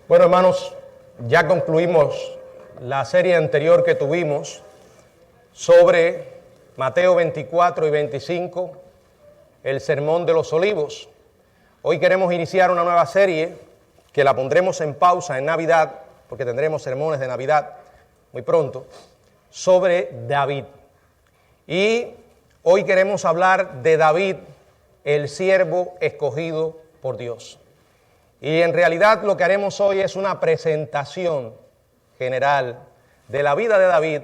Bueno, hermanos, ya concluimos la serie anterior que tuvimos sobre Mateo 24 y 25, el Sermón de los Olivos. Hoy queremos iniciar una nueva serie que la pondremos en pausa en Navidad, porque tendremos sermones de Navidad muy pronto, sobre David. Y hoy queremos hablar de David, el siervo escogido por Dios. Y en realidad lo que haremos hoy es una presentación general de la vida de David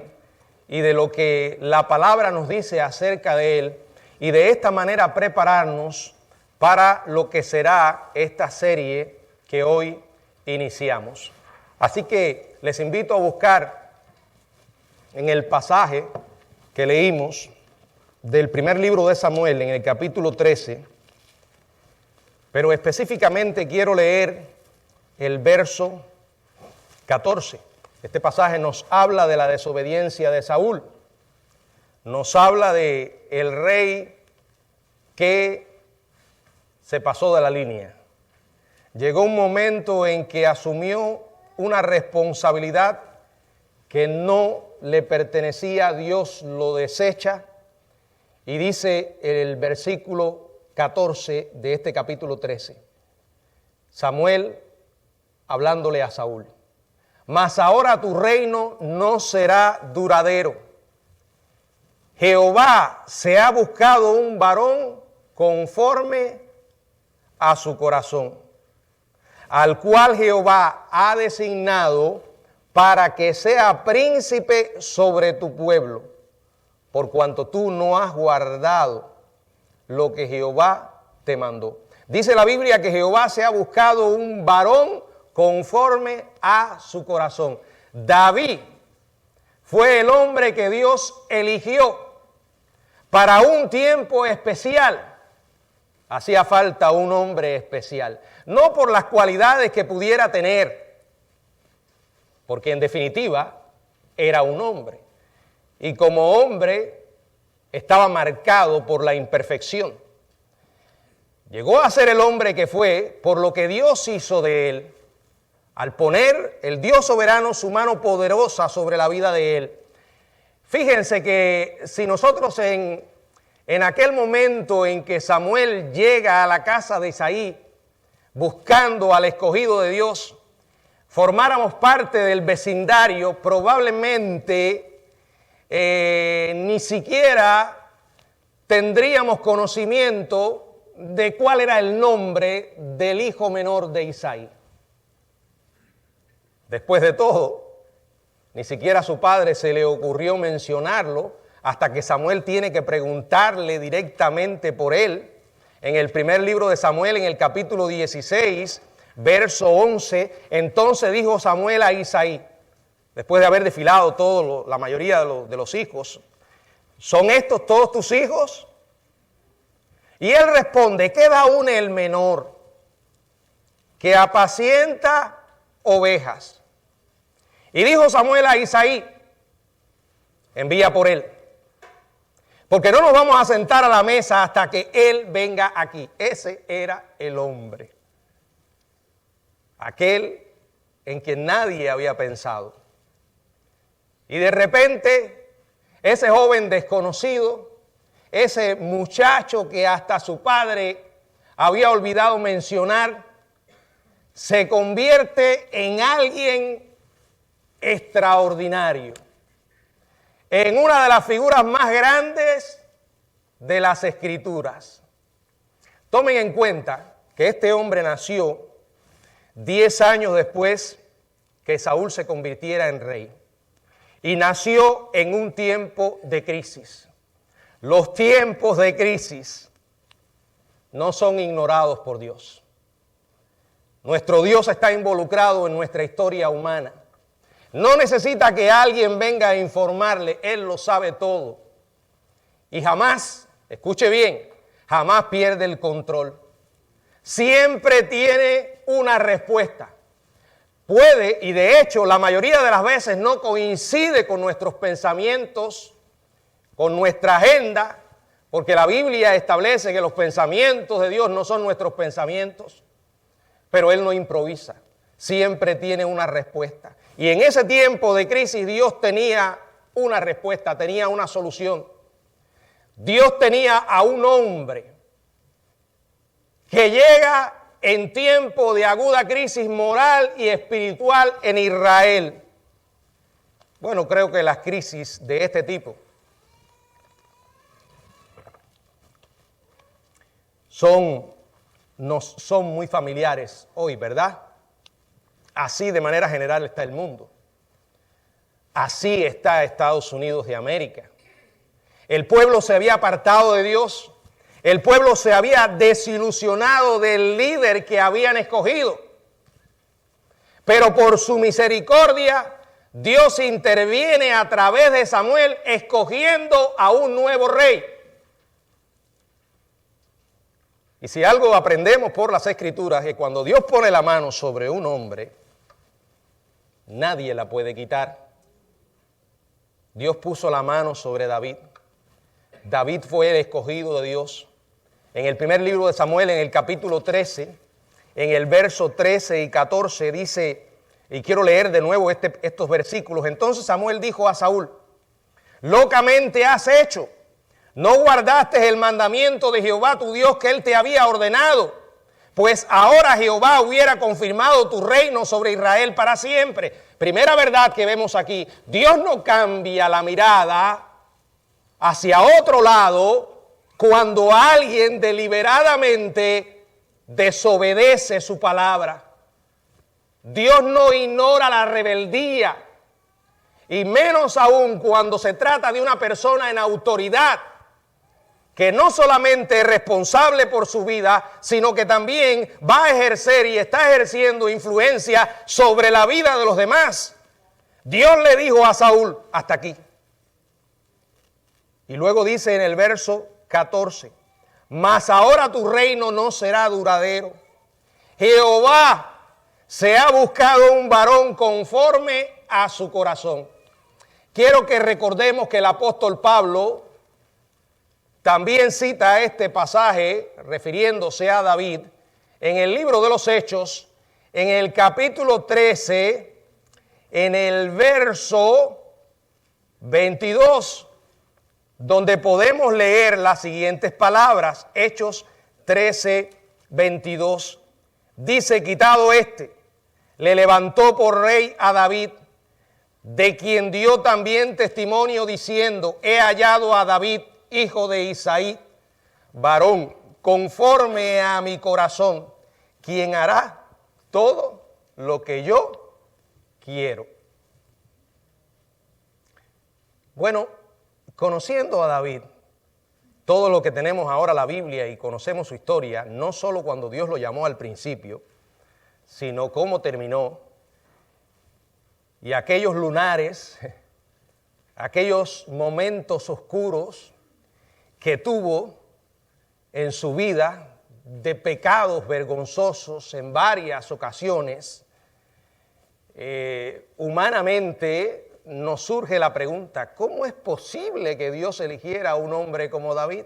y de lo que la palabra nos dice acerca de él, y de esta manera prepararnos para lo que será esta serie que hoy iniciamos. Así que les invito a buscar en el pasaje que leímos del primer libro de Samuel, en el capítulo 13, pero específicamente quiero leer el verso 14. Este pasaje nos habla de la desobediencia de Saúl. Nos habla de el rey que se pasó de la línea. Llegó un momento en que asumió una responsabilidad que no le pertenecía, Dios lo desecha, y dice el versículo 14 de este capítulo 13, Samuel hablándole a Saúl: mas ahora tu reino no será duradero. Jehová se ha buscado un varón conforme a su corazón, al cual Jehová ha designado para que sea príncipe sobre tu pueblo, por cuanto tú no has guardado lo que Jehová te mandó. Dice la Biblia que Jehová se ha buscado un varón conforme a su corazón. David fue el hombre que Dios eligió para un tiempo especial. Hacía falta un hombre especial, no por las cualidades que pudiera tener, porque en definitiva era un hombre, y como hombre estaba marcado por la imperfección. Llegó a ser el hombre que fue por lo que Dios hizo de él, al poner el Dios soberano su mano poderosa sobre la vida de él. Fíjense que si nosotros en aquel momento en que Samuel llega a la casa de Isaí buscando al escogido de Dios, formáramos parte del vecindario, probablemente ni siquiera tendríamos conocimiento de cuál era el nombre del hijo menor de Isaí. Después de todo, ni siquiera a su padre se le ocurrió mencionarlo hasta que Samuel tiene que preguntarle directamente por él. En el primer libro de Samuel, en el capítulo 16, verso 11, entonces dijo Samuel a Isaí, después de haber desfilado la mayoría de los hijos: ¿son estos todos tus hijos? Y él responde: queda aún el menor, que apacienta ovejas. Y dijo Samuel a Isaí: envía por él, porque no nos vamos a sentar a la mesa hasta que él venga aquí. Ese era el hombre, aquel en quien nadie había pensado. Y de repente, ese joven desconocido, ese muchacho que hasta su padre había olvidado mencionar, se convierte en alguien extraordinario, en una de las figuras más grandes de las Escrituras. Tomen en cuenta que este hombre nació 10 años después que Saúl se convirtiera en rey. Y nació en un tiempo de crisis. Los tiempos de crisis no son ignorados por Dios. Nuestro Dios está involucrado en nuestra historia humana. No necesita que alguien venga a informarle, Él lo sabe todo. Y jamás, escuche bien, jamás pierde el control. Siempre tiene una respuesta. Puede, y de hecho la mayoría de las veces no coincide con nuestros pensamientos, con nuestra agenda, porque la Biblia establece que los pensamientos de Dios no son nuestros pensamientos, pero Él no improvisa. siempre tiene una respuesta. Y en ese tiempo de crisis Dios tenía una respuesta, tenía una solución. Dios tenía a un hombre que llega en tiempo de aguda crisis moral y espiritual en Israel. Bueno, creo que las crisis de este tipo nos son muy familiares hoy, ¿verdad? Así de manera general está el mundo. Así está Estados Unidos de América. El pueblo se había apartado de Dios. El pueblo se había desilusionado del líder que habían escogido. Pero por su misericordia, Dios interviene a través de Samuel escogiendo a un nuevo rey. Y si algo aprendemos por las Escrituras es que cuando Dios pone la mano sobre un hombre, nadie la puede quitar. Dios puso la mano sobre David. David fue el escogido de Dios. En el primer libro de Samuel, en el capítulo 13, en el verso 13 y 14 dice, y quiero leer de nuevo estos versículos. Entonces Samuel dijo a Saúl, locamente has hecho. No guardaste el mandamiento de Jehová tu Dios que él te había ordenado, pues ahora Jehová hubiera confirmado tu reino sobre Israel para siempre. Primera verdad que vemos aquí, Dios no cambia la mirada hacia otro lado cuando alguien deliberadamente desobedece su palabra. Dios no ignora la rebeldía, y menos aún cuando se trata de una persona en autoridad, que no solamente es responsable por su vida, sino que también va a ejercer y está ejerciendo influencia sobre la vida de los demás. Dios le dijo a Saúl, hasta aquí. Y luego dice en el verso 14, mas ahora tu reino no será duradero. Jehová se ha buscado un varón conforme a su corazón. Quiero que recordemos que el apóstol Pablo también cita este pasaje, refiriéndose a David, en el libro de los Hechos, en el capítulo 13, en el verso 22, donde podemos leer las siguientes palabras. Hechos 13, 22. Dice, quitado este, le levantó por rey a David, de quien dio también testimonio diciendo, he hallado a David, hijo de Isaí, varón conforme a mi corazón, quien hará todo lo que yo quiero. Bueno, conociendo a David, todo lo que tenemos ahora la Biblia y conocemos su historia, no solo cuando Dios lo llamó al principio, sino cómo terminó, y aquellos lunares, aquellos momentos oscuros que tuvo en su vida de pecados vergonzosos en varias ocasiones, humanamente nos surge la pregunta, ¿cómo es posible que Dios eligiera a un hombre como David?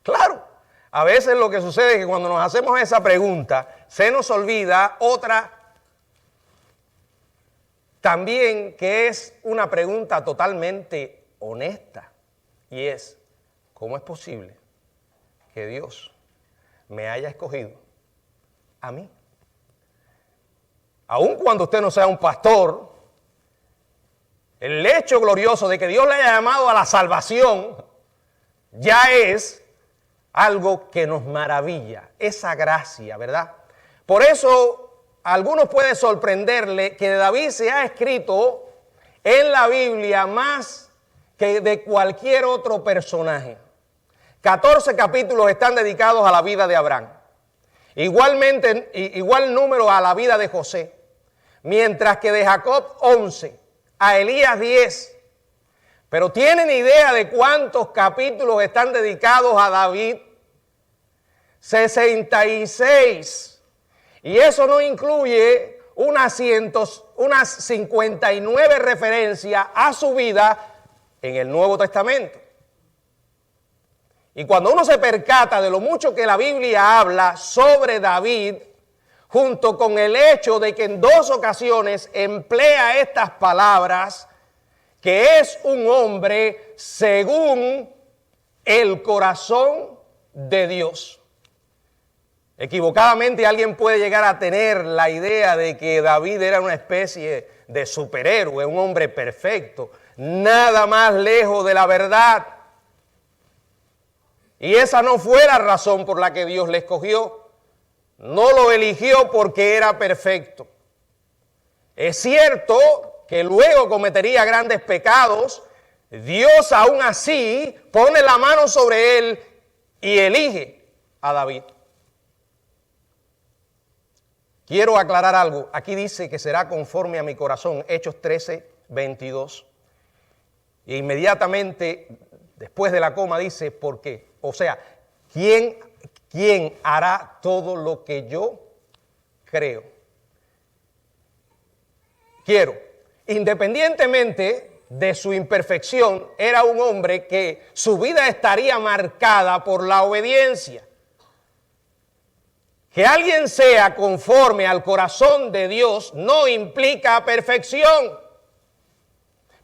Claro, a veces lo que sucede es que cuando nos hacemos esa pregunta, se nos olvida otra también que es una pregunta totalmente honesta, y es, ¿cómo es posible que Dios me haya escogido a mí? Aun cuando usted no sea un pastor, el hecho glorioso de que Dios le haya llamado a la salvación ya es algo que nos maravilla, esa gracia, ¿verdad? Por eso a algunos puede sorprenderle que David se ha escrito en la Biblia más que de cualquier otro personaje. 14 capítulos están dedicados a la vida de Abraham. Igualmente, igual número a la vida de José. Mientras que de Jacob 11, a Elías 10. Pero ¿tienen idea de cuántos capítulos están dedicados a David? 66. Y eso no incluye unas 59 referencias a su vida en el Nuevo Testamento. Y cuando uno se percata de lo mucho que la Biblia habla sobre David, junto con el hecho de que en 2 ocasiones emplea estas palabras, que es un hombre según el corazón de Dios. Equivocadamente alguien puede llegar a tener la idea de que David era una especie de superhéroe, un hombre perfecto, nada más lejos de la verdad. Y esa no fue la razón por la que Dios le escogió. No lo eligió porque era perfecto. Es cierto que luego cometería grandes pecados. Dios aún así pone la mano sobre él y elige a David. Quiero aclarar algo. Aquí dice que será conforme a mi corazón. Hechos 13, 22. Y inmediatamente después de la coma dice, ¿por qué? O sea, ¿quién hará todo lo que yo creo? Independientemente de su imperfección, era un hombre que su vida estaría marcada por la obediencia. Que alguien sea conforme al corazón de Dios no implica perfección,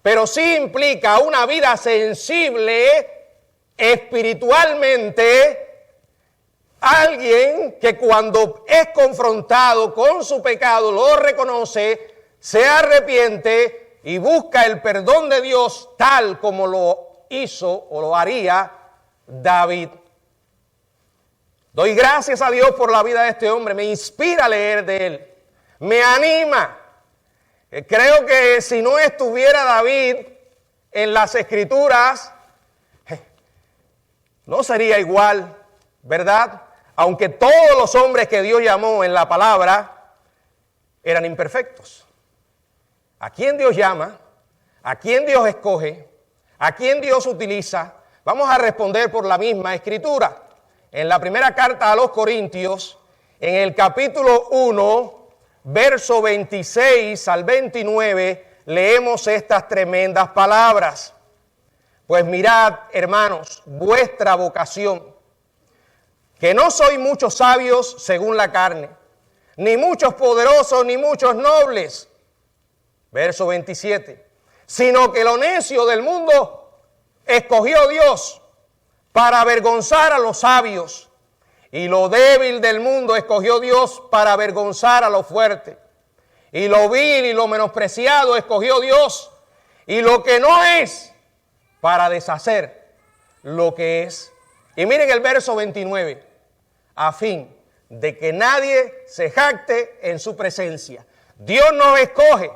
pero sí implica una vida sensible espiritualmente. Alguien que cuando es confrontado con su pecado lo reconoce, se arrepiente y busca el perdón de Dios tal como lo hizo o lo haría David. Doy gracias a Dios por la vida de este hombre, me inspira a leer de él, me anima. Creo que si no estuviera David en las Escrituras, no sería igual, ¿verdad? Aunque todos los hombres que Dios llamó en la palabra eran imperfectos. ¿A quién Dios llama? ¿A quién Dios escoge? ¿A quién Dios utiliza? Vamos a responder por la misma Escritura. En la primera carta a los Corintios, en el capítulo 1, verso 26 al 29, leemos estas tremendas palabras. Pues mirad, hermanos, vuestra vocación, que no sois muchos sabios según la carne, ni muchos poderosos, ni muchos nobles. Verso 27. Sino que lo necio del mundo escogió Dios para avergonzar a los sabios, y lo débil del mundo escogió Dios para avergonzar a lo fuerte, y lo vil y lo menospreciado escogió Dios, y lo que no es, para deshacer lo que es. Y miren el verso 29, a fin de que nadie se jacte en su presencia. Dios nos escoge,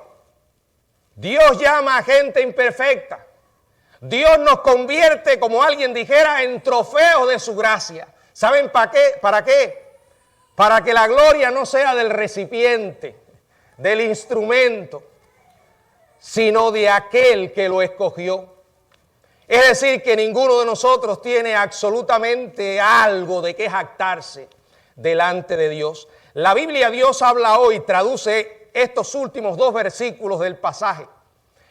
Dios llama a gente imperfecta, Dios nos convierte, como alguien dijera, en trofeos de su gracia. ¿Saben para qué? ¿Para qué? Para que la gloria no sea del recipiente, del instrumento, sino de aquel que lo escogió. Es decir, que ninguno de nosotros tiene absolutamente algo de qué jactarse delante de Dios. La Biblia, Dios habla hoy, traduce estos últimos 2 versículos del pasaje.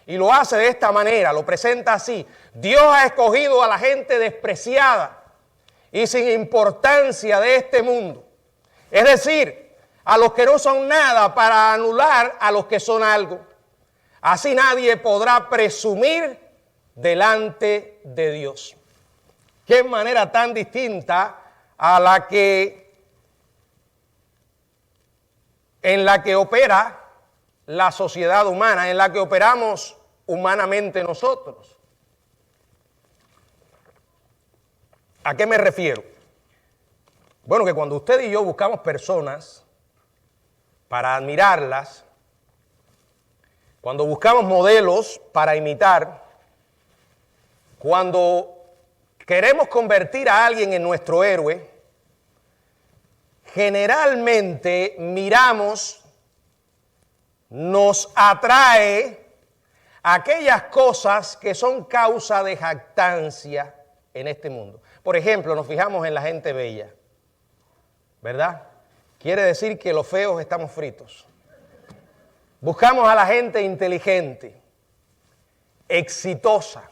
Y lo hace de esta manera, lo presenta así. Dios ha escogido a la gente despreciada y sin importancia de este mundo. Es decir, a los que no son nada para anular a los que son algo. Así nadie podrá presumir delante de Dios. Qué manera tan distinta a la que en la que opera la sociedad humana, en la que operamos humanamente nosotros. ¿A qué me refiero? Bueno, que cuando usted y yo buscamos personas para admirarlas, cuando buscamos modelos para imitar, cuando queremos convertir a alguien en nuestro héroe, generalmente miramos, nos atrae aquellas cosas que son causa de jactancia en este mundo. Por ejemplo, nos fijamos en la gente bella, ¿verdad? Quiere decir que los feos estamos fritos. Buscamos a la gente inteligente, exitosa.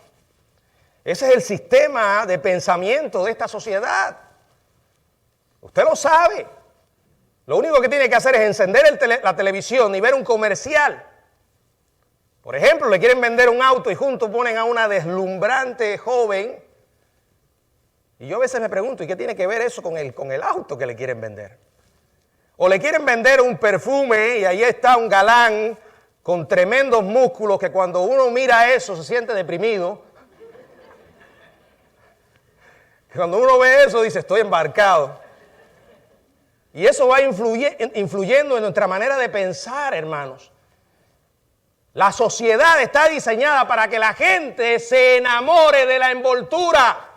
Ese es el sistema de pensamiento de esta sociedad. Usted lo sabe. Lo único que tiene que hacer es encender la televisión y ver un comercial. Por ejemplo, le quieren vender un auto y juntos ponen a una deslumbrante joven. Y yo a veces me pregunto, ¿y qué tiene que ver eso con el auto que le quieren vender? O le quieren vender un perfume y ahí está un galán con tremendos músculos que cuando uno mira eso se siente deprimido. Cuando uno ve eso dice, estoy embarcado. Y eso va influyendo en nuestra manera de pensar, hermanos. La sociedad está diseñada para que la gente se enamore de la envoltura.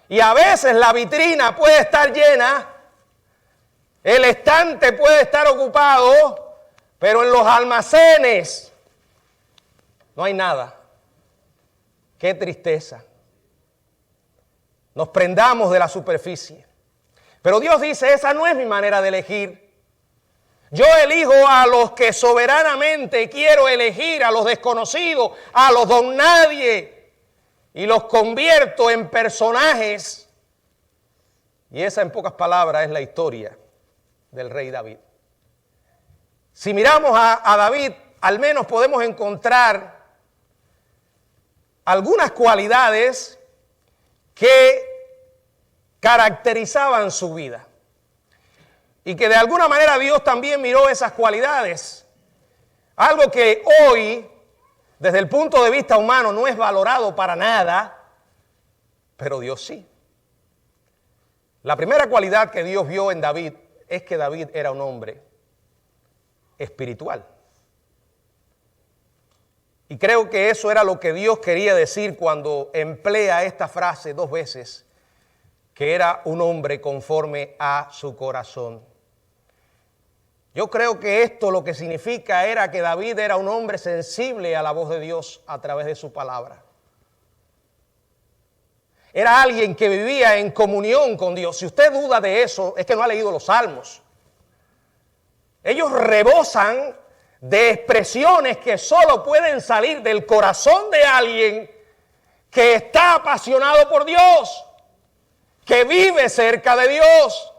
Y a veces la vitrina puede estar llena, el estante puede estar ocupado, pero en los almacenes no hay nada. Qué tristeza. Nos prendamos de la superficie. Pero Dios dice, esa no es mi manera de elegir. Yo elijo a los que soberanamente quiero elegir, a los desconocidos, a los don nadie, y los convierto en personajes. Y esa, en pocas palabras, es la historia del rey David. Si miramos a David, al menos podemos encontrar algunas cualidades que caracterizaban su vida. Y que de alguna manera Dios también miró esas cualidades. Algo que hoy, desde el punto de vista humano, no es valorado para nada, pero Dios sí. La primera cualidad que Dios vio en David es que David era un hombre espiritual. Y creo que eso era lo que Dios quería decir cuando emplea esta frase 2 veces, que era un hombre conforme a su corazón. Yo creo que esto lo que significa era que David era un hombre sensible a la voz de Dios a través de su palabra. Era alguien que vivía en comunión con Dios. Si usted duda de eso, es que no ha leído los Salmos. Ellos rebosan de expresiones que solo pueden salir del corazón de alguien que está apasionado por Dios, que vive cerca de Dios.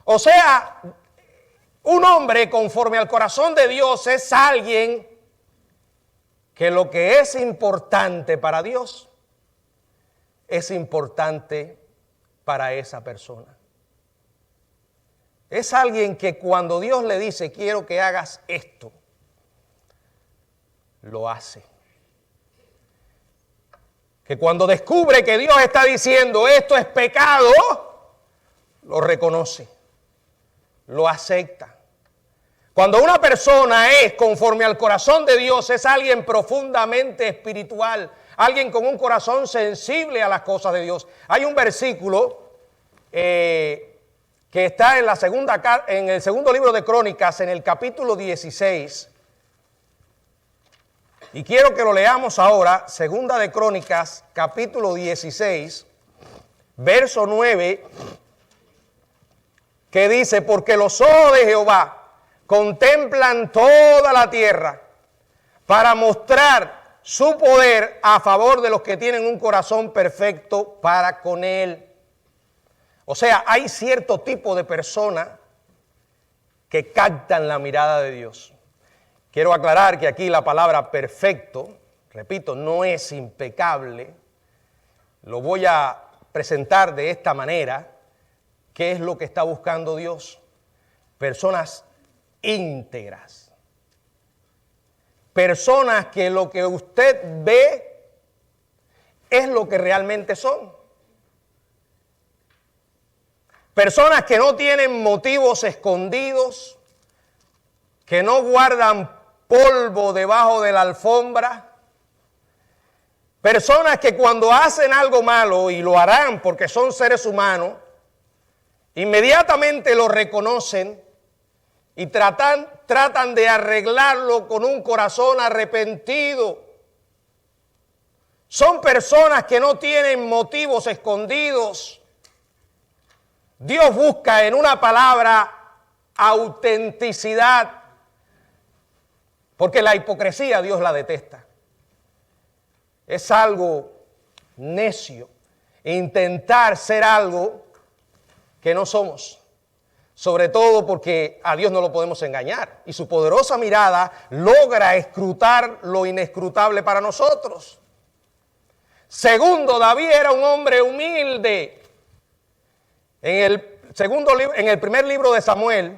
O sea, un hombre conforme al corazón de Dios es alguien que lo que es importante para Dios es importante para esa persona. Es alguien que cuando Dios le dice, quiero que hagas esto, lo hace. Que cuando descubre que Dios está diciendo, esto es pecado, lo reconoce, lo acepta. Cuando una persona es conforme al corazón de Dios, es alguien profundamente espiritual, alguien con un corazón sensible a las cosas de Dios. Hay un versículo que está en el segundo libro de Crónicas, en el capítulo 16. Y quiero que lo leamos ahora, segunda de Crónicas, capítulo 16, verso 9, que dice, porque los ojos de Jehová contemplan toda la tierra para mostrar su poder a favor de los que tienen un corazón perfecto para con Él. O sea, hay cierto tipo de personas que captan la mirada de Dios. Quiero aclarar que aquí la palabra perfecto, repito, no es impecable. Lo voy a presentar de esta manera. ¿Qué es lo que está buscando Dios? Personas íntegras. Personas que lo que usted ve es lo que realmente son. Personas que no tienen motivos escondidos, que no guardan polvo debajo de la alfombra. Personas que cuando hacen algo malo, y lo harán porque son seres humanos, inmediatamente lo reconocen y tratan de arreglarlo con un corazón arrepentido. Son personas que no tienen motivos escondidos. Dios busca en una palabra autenticidad, porque la hipocresía Dios la detesta. Es algo necio intentar ser algo que no somos. Sobre todo porque a Dios no lo podemos engañar. Y su poderosa mirada logra escrutar lo inescrutable para nosotros. Segundo, David era un hombre humilde. En el primer libro de Samuel,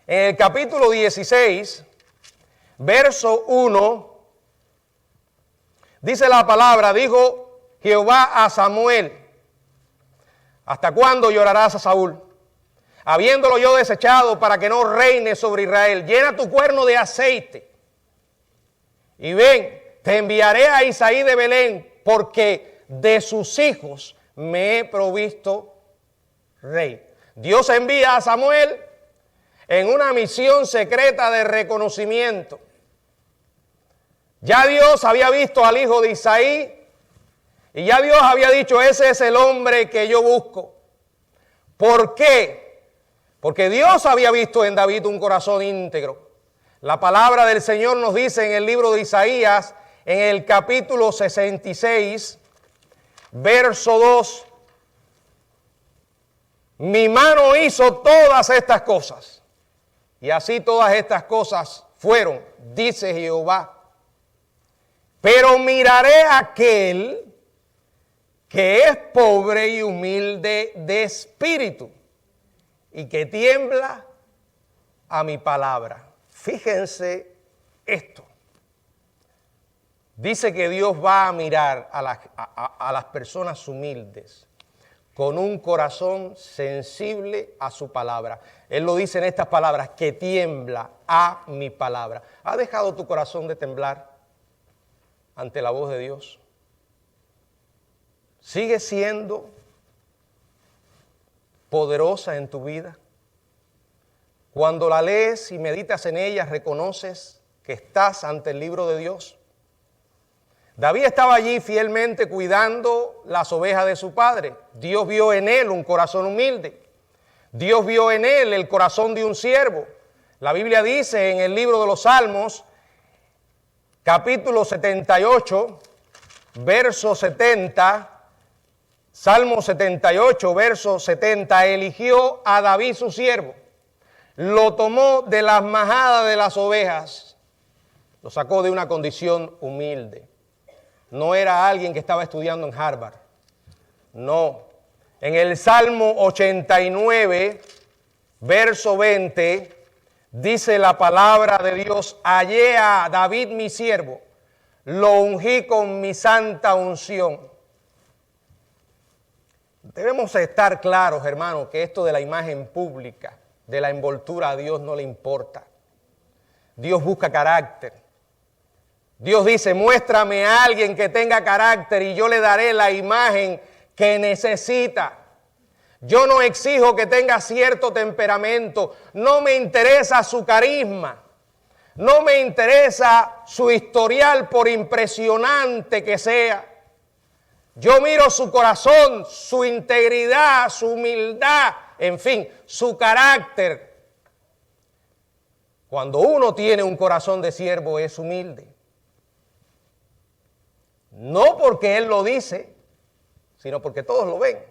en el capítulo 16, verso 1, dice la palabra, dijo Jehová a Samuel, ¿hasta cuándo llorarás a Saúl? Habiéndolo yo desechado para que no reine sobre Israel, llena tu cuerno de aceite. Y ven, te enviaré a Isaí de Belén, porque de sus hijos me he provisto rey. Dios envía a Samuel en una misión secreta de reconocimiento. Ya Dios había visto al hijo de Isaí y ya Dios había dicho, ese es el hombre que yo busco. ¿Por qué? Porque Dios había visto en David un corazón íntegro. La palabra del Señor nos dice en el libro de Isaías, en el capítulo 66, verso 2, mi mano hizo todas estas cosas, y así todas estas cosas fueron, dice Jehová. Pero miraré a aquel que es pobre y humilde de espíritu, y que tiembla a mi palabra. Fíjense esto. Dice que Dios va a mirar a las personas humildes con un corazón sensible a su palabra. Él lo dice en estas palabras, que tiembla a mi palabra. ¿Ha dejado tu corazón de temblar ante la voz de Dios? ¿Sigue siendo poderosa en tu vida? Cuando la lees y meditas en ella, reconoces que estás ante el libro de Dios. David estaba allí fielmente cuidando las ovejas de su padre. Dios vio en él un corazón humilde. Dios vio en él el corazón de un siervo. La Biblia dice en el libro de los Salmos, capítulo 78, verso 70, Salmo 78, verso 70, eligió a David su siervo, lo tomó de las majadas de las ovejas, lo sacó de una condición humilde. No era alguien que estaba estudiando en Harvard, no. En el Salmo 89, verso 20, dice la palabra de Dios, hallé a David mi siervo, lo ungí con mi santa unción. Debemos estar claros, hermanos, que esto de la imagen pública, de la envoltura, a Dios no le importa. Dios busca carácter. Dios dice, muéstrame a alguien que tenga carácter y yo le daré la imagen que necesita. Yo no exijo que tenga cierto temperamento, no me interesa su carisma, no me interesa su historial por impresionante que sea. Yo miro su corazón, su integridad, su humildad, en fin, su carácter. Cuando uno tiene un corazón de siervo es humilde. No porque él lo dice, sino porque todos lo ven.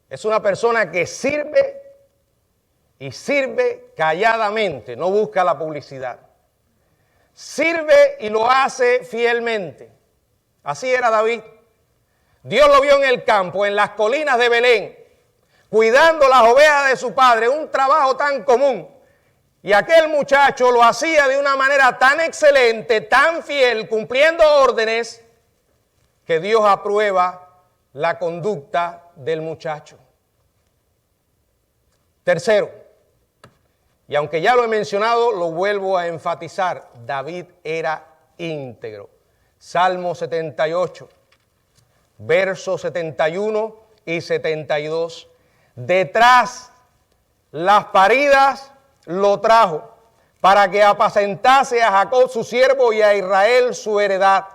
Es una persona que sirve y sirve calladamente, no busca la publicidad. Sirve y lo hace fielmente. Así era David. Dios lo vio en el campo, en las colinas de Belén, cuidando las ovejas de su padre, un trabajo tan común. Y aquel muchacho lo hacía de una manera tan excelente, tan fiel, cumpliendo órdenes, que Dios aprueba la conducta del muchacho. Tercero, y aunque ya lo he mencionado, lo vuelvo a enfatizar, David era íntegro. Salmo 78, versos 71 y 72. Detrás las paridas lo trajo, para que apacentase a Jacob su siervo y a Israel su heredad.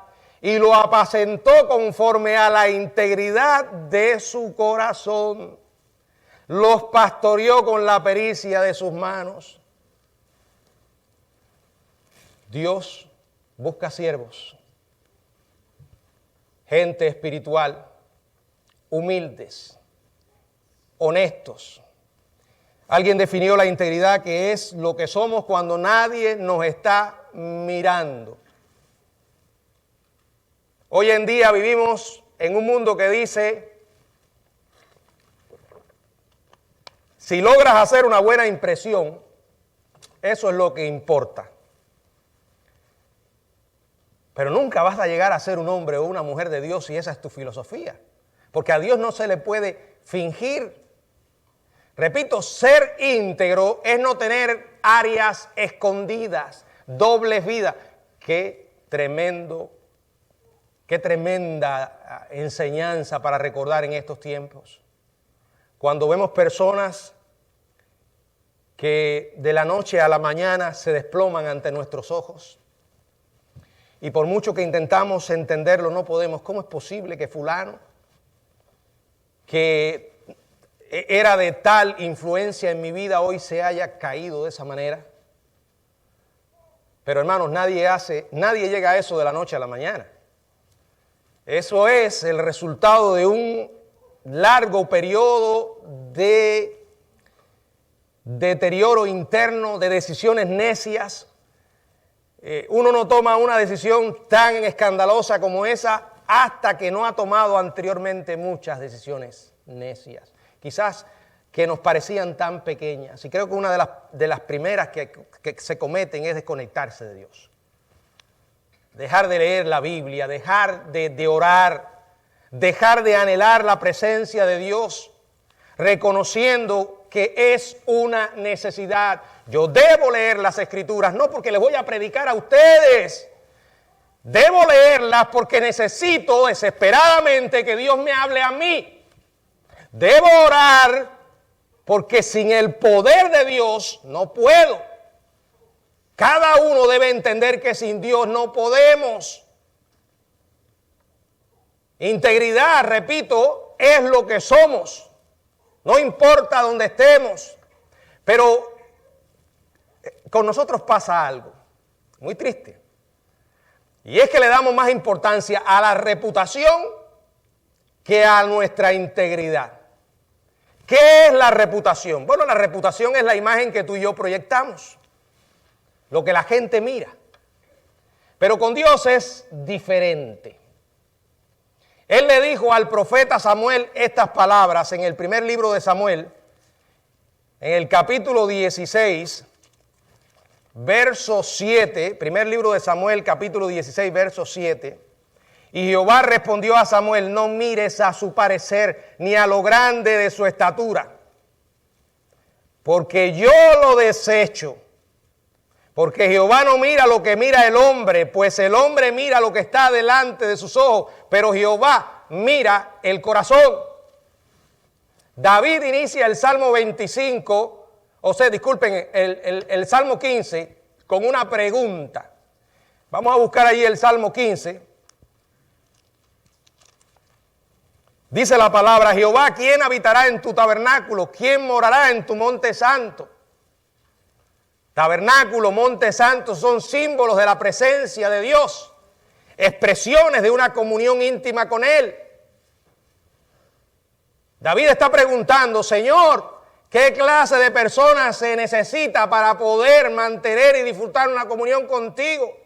Y lo apacentó conforme a la integridad de su corazón. Los pastoreó con la pericia de sus manos. Dios busca siervos, gente espiritual, humildes, honestos. Alguien definió la integridad, que es lo que somos cuando nadie nos está mirando. Hoy en día vivimos en un mundo que dice, si logras hacer una buena impresión, eso es lo que importa. Pero nunca vas a llegar a ser un hombre o una mujer de Dios si esa es tu filosofía. Porque a Dios no se le puede fingir. Repito, ser íntegro es no tener áreas escondidas, dobles vidas. Qué tremenda enseñanza para recordar en estos tiempos. Cuando vemos personas que de la noche a la mañana se desploman ante nuestros ojos, y por mucho que intentamos entenderlo, no podemos. ¿Cómo es posible que fulano, que era de tal influencia en mi vida, hoy se haya caído de esa manera? Pero hermanos, nadie llega a eso de la noche a la mañana. Eso es el resultado de un largo periodo de deterioro interno, de decisiones necias. Uno no toma una decisión tan escandalosa como esa hasta que no ha tomado anteriormente muchas decisiones necias, quizás que nos parecían tan pequeñas. Y creo que una de las primeras que se cometen es desconectarse de Dios. Dejar de leer la Biblia, dejar de orar, dejar de anhelar la presencia de Dios, reconociendo que es una necesidad. Yo debo leer las Escrituras, no porque les voy a predicar a ustedes. Debo leerlas porque necesito desesperadamente que Dios me hable a mí. Debo orar porque sin el poder de Dios no puedo. Cada uno debe entender que sin Dios no podemos. Integridad, repito, es lo que somos. No importa dónde estemos. Pero con nosotros pasa algo muy triste. Y es que le damos más importancia a la reputación que a nuestra integridad. ¿Qué es la reputación? Bueno, la reputación es la imagen que tú y yo proyectamos, lo que la gente mira. Pero con Dios es diferente. Él le dijo al profeta Samuel estas palabras en el primer libro de Samuel, en el capítulo 16, verso 7, primer libro de Samuel, capítulo 16, verso 7. Y Jehová respondió a Samuel: no mires a su parecer, ni a lo grande de su estatura, porque yo lo desecho. Porque Jehová no mira lo que mira el hombre, pues el hombre mira lo que está delante de sus ojos, pero Jehová mira el corazón. David inicia el Salmo 25, el Salmo 15, con una pregunta. Vamos a buscar ahí el Salmo 15. Dice la palabra: Jehová, ¿quién habitará en tu tabernáculo? ¿Quién morará en tu monte santo? Tabernáculo, monte santo son símbolos de la presencia de Dios, expresiones de una comunión íntima con Él. David está preguntando: Señor, ¿qué clase de personas se necesita para poder mantener y disfrutar una comunión contigo?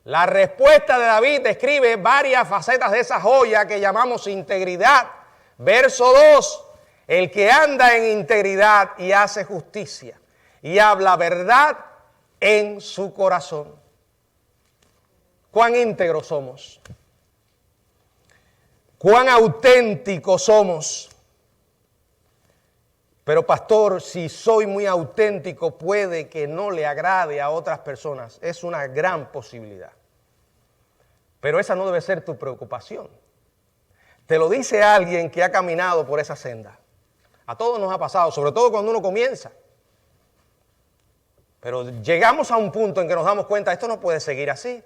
La respuesta de David describe varias facetas de esa joya que llamamos integridad. Verso 2, el que anda en integridad y hace justicia y habla verdad en su corazón. ¿Cuán íntegros somos? ¿Cuán auténticos somos? Pero pastor, si soy muy auténtico, puede que no le agrade a otras personas. Es una gran posibilidad. Pero esa no debe ser tu preocupación. Te lo dice alguien que ha caminado por esa senda. A todos nos ha pasado, sobre todo cuando uno comienza. Pero llegamos a un punto en que nos damos cuenta: esto no puede seguir así.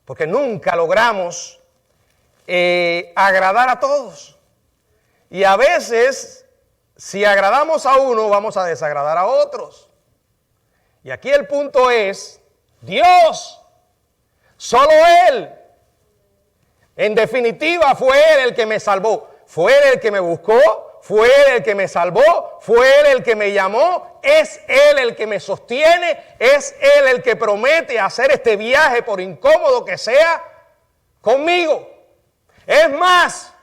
Porque nunca logramos agradar a todos. Y a veces, si agradamos a uno, vamos a desagradar a otros. Y aquí el punto es: Dios, solo Él. En definitiva, fue Él el que me salvó. Fue Él el que me buscó, fue Él el que me salvó, fue Él el que me llamó, es Él el que me sostiene, es Él el que promete hacer este viaje por incómodo que sea conmigo. Es más,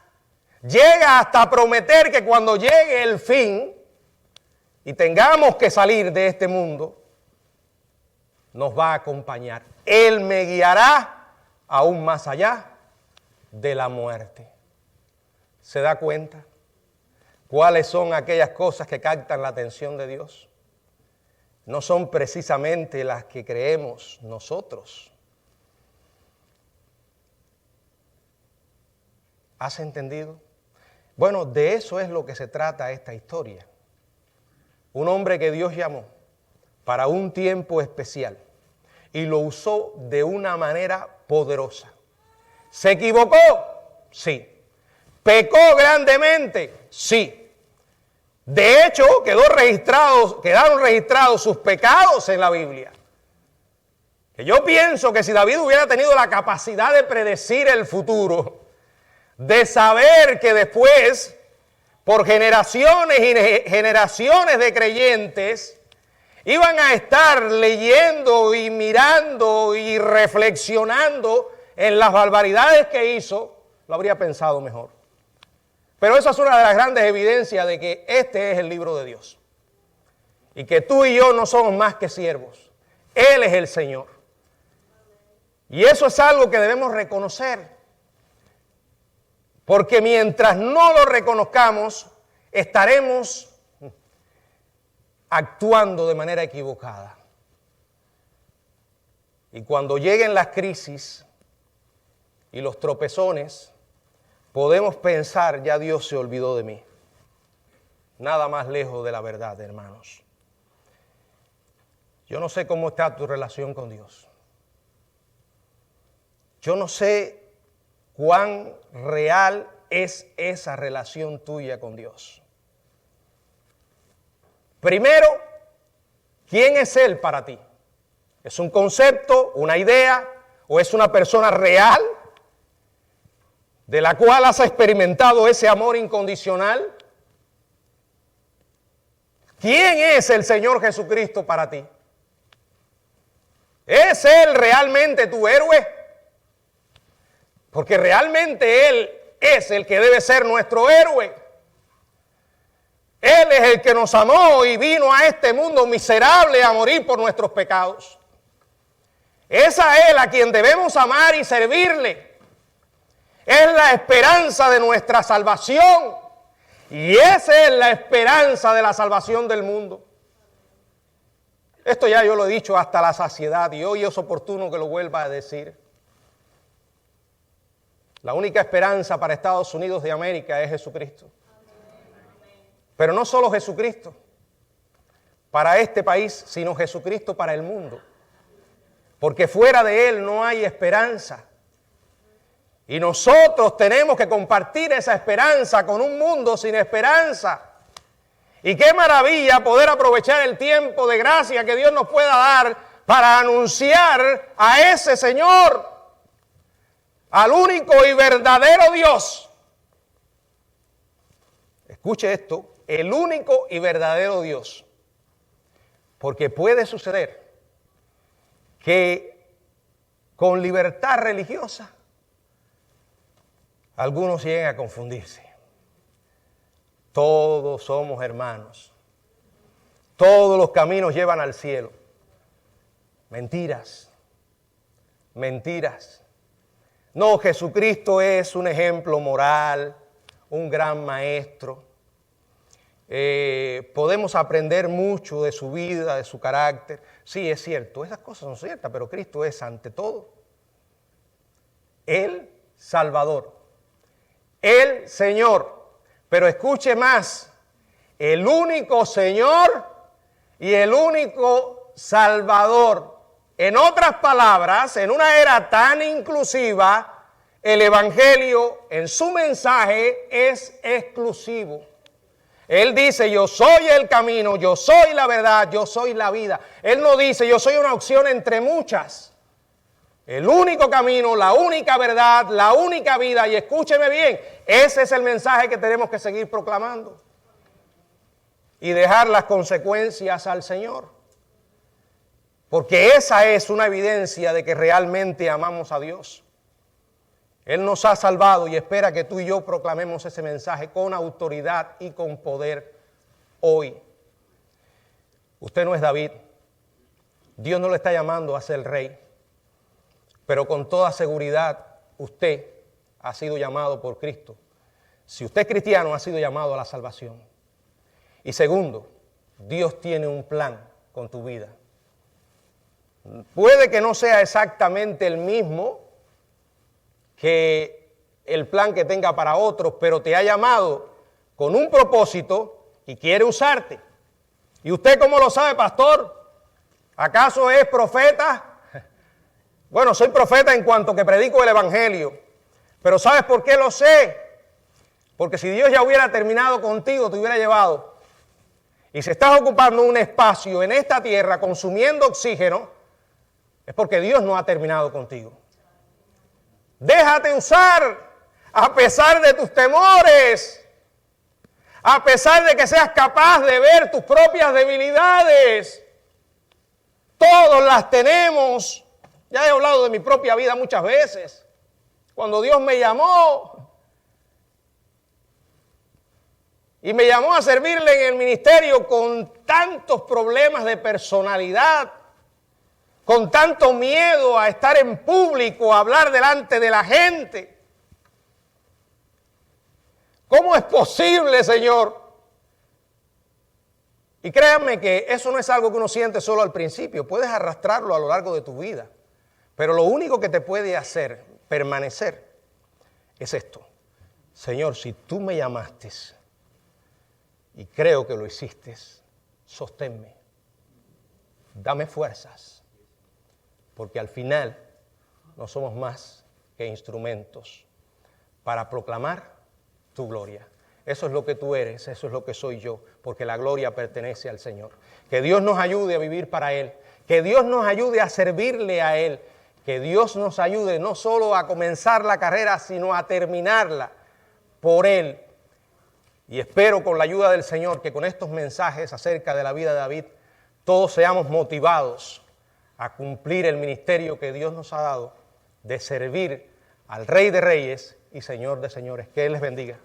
llega hasta prometer que cuando llegue el fin y tengamos que salir de este mundo, nos va a acompañar. Él me guiará aún más allá de la muerte. ¿Se da cuenta cuáles son aquellas cosas que captan la atención de Dios? No son precisamente las que creemos nosotros. ¿Has entendido? Bueno, de eso es lo que se trata esta historia. Un hombre que Dios llamó para un tiempo especial y lo usó de una manera poderosa. ¿Se equivocó? Sí. ¿Pecó grandemente? Sí. De hecho, quedaron registrados sus pecados en la Biblia. Que yo pienso que si David hubiera tenido la capacidad de predecir el futuro, de saber que después, por generaciones y generaciones de creyentes, iban a estar leyendo y mirando y reflexionando en las barbaridades que hizo, lo habría pensado mejor. Pero esa es una de las grandes evidencias de que este es el libro de Dios. Y que tú y yo no somos más que siervos. Él es el Señor. Y eso es algo que debemos reconocer. Porque mientras no lo reconozcamos, estaremos actuando de manera equivocada. Y cuando lleguen las crisis y los tropezones, podemos pensar, ya Dios se olvidó de mí. Nada más lejos de la verdad, hermanos. Yo no sé cómo está tu relación con Dios. Yo no sé cuán real es esa relación tuya con Dios. Primero, ¿quién es Él para ti? ¿Es un concepto, una idea o es una persona real de la cual has experimentado ese amor incondicional? ¿Quién es el Señor Jesucristo para ti? ¿Es Él realmente tu héroe? Porque realmente Él es el que debe ser nuestro héroe. Él es el que nos amó y vino a este mundo miserable a morir por nuestros pecados. Es a Él a quien debemos amar y servirle. Es la esperanza de nuestra salvación. Y esa es la esperanza de la salvación del mundo. Esto ya yo lo he dicho hasta la saciedad y hoy es oportuno que lo vuelva a decir. La única esperanza para Estados Unidos de América es Jesucristo. Pero no solo Jesucristo para este país, sino Jesucristo para el mundo. Porque fuera de Él no hay esperanza. Y nosotros tenemos que compartir esa esperanza con un mundo sin esperanza. Y qué maravilla poder aprovechar el tiempo de gracia que Dios nos pueda dar para anunciar a ese Señor, al único y verdadero Dios. Escuche esto, el único y verdadero Dios. Porque puede suceder que con libertad religiosa algunos lleguen a confundirse. Todos somos hermanos. Todos los caminos llevan al cielo. Mentiras. Mentiras. No, Jesucristo es un ejemplo moral, un gran maestro. Podemos aprender mucho de su vida, de su carácter. Sí, es cierto, esas cosas son ciertas, pero Cristo es ante todo el Salvador, el Señor. Pero escuche más, el único Señor y el único Salvador. En otras palabras, en una era tan inclusiva, el Evangelio en su mensaje es exclusivo. Él dice, yo soy el camino, yo soy la verdad, yo soy la vida. Él no dice, yo soy una opción entre muchas. el único camino, la única verdad, la única vida. Y escúcheme bien, ese es el mensaje que tenemos que seguir proclamando. Y dejar las consecuencias al Señor. Porque esa es una evidencia de que realmente amamos a Dios. Él nos ha salvado y espera que tú y yo proclamemos ese mensaje con autoridad y con poder hoy. Usted no es David. Dios no le está llamando a ser rey. Pero con toda seguridad usted ha sido llamado por Cristo. Si usted es cristiano, ha sido llamado a la salvación. Y segundo, Dios tiene un plan con tu vida. Puede que no sea exactamente el mismo que el plan que tenga para otros, pero te ha llamado con un propósito y quiere usarte. ¿Y usted cómo lo sabe, pastor? ¿Acaso es profeta? Bueno, soy profeta en cuanto que predico el evangelio, pero ¿sabes por qué lo sé? Porque si Dios ya hubiera terminado contigo, te hubiera llevado. Y si estás ocupando un espacio en esta tierra consumiendo oxígeno, es porque Dios no ha terminado contigo. Déjate usar a pesar de tus temores, a pesar de que seas capaz de ver tus propias debilidades. Todos las tenemos. Ya he hablado de mi propia vida muchas veces. Cuando Dios me llamó y me llamó a servirle en el ministerio con tantos problemas de personalidad, con tanto miedo a estar en público, a hablar delante de la gente. ¿Cómo es posible, Señor? Y créanme que eso no es algo que uno siente solo al principio, puedes arrastrarlo a lo largo de tu vida. Pero lo único que te puede hacer permanecer es esto. Señor, si tú me llamaste y creo que lo hiciste, sosténme, dame fuerzas, porque al final no somos más que instrumentos para proclamar tu gloria. Eso es lo que tú eres, eso es lo que soy yo, porque la gloria pertenece al Señor. Que Dios nos ayude a vivir para Él, que Dios nos ayude a servirle a Él, que Dios nos ayude no solo a comenzar la carrera, sino a terminarla por Él. Y espero con la ayuda del Señor que con estos mensajes acerca de la vida de David, todos seamos motivados a cumplir el ministerio que Dios nos ha dado de servir al Rey de Reyes y Señor de Señores. Que Él les bendiga.